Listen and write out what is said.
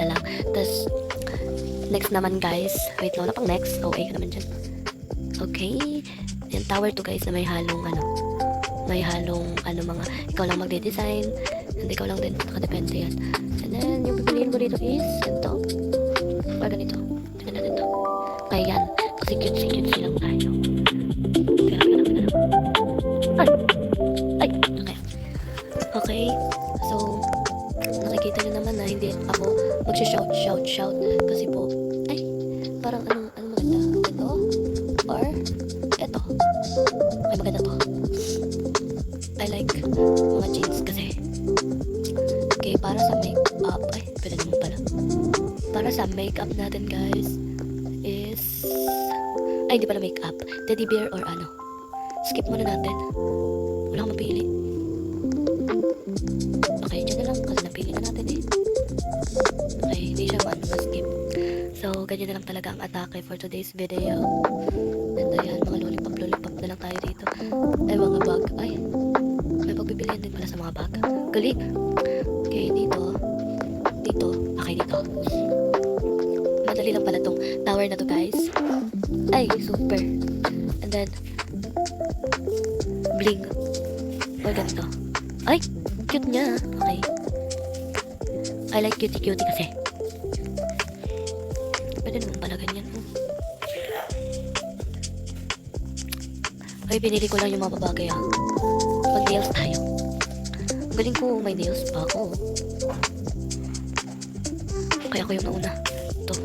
na lang. Tapos, next naman guys. Wait lang, wala pang next. OA ka naman dyan. Okay. Yan, tower to guys na may halong mga, ikaw lang magde-design. And ikaw lang din, nakadepende yan. And then, yung pipiliin ko dito is, ganito. Or ganito. Tingnan natin to. Okay, yan. Kasi cute-cute lang tayo. Ganun. Ay! Ay! Okay. Okay. So, nakikita nyo naman na hindi ako shout. Kasi po, ay, parang anong maganda? Ito? Or, ito? Ay, maganda to. I like mga jeans kasi. Okay, para sa makeup, ay, pwede naman pala. Para sa makeup natin guys, is, ay, hindi pala makeup. Teddy bear or ano. Skip muna natin. Wala akong mapili. Okay, dyan na lang kasi napili na natin eh. Okay, hindi siya ma-skip. So, ganyan na lang talaga ang atake for today's video. And ayan, mga lollipop na lang tayo dito. Ay, mga bag. Ay, may pagpipilian din pala sa mga bag. Galing. Okay, dito. Okay, dito. Madali lang pala tong tower na to guys. Ay, super. And then, bling. Or ganito. Ay, cute niya. Okay. I like cutie kasi. Pwede naman pala ganyan. Ay, pinili ko lang yung mga babagay ah. Mag-nails tayo. Galing ko, may nails pa ako. Kaya ako yung nauna. Ito.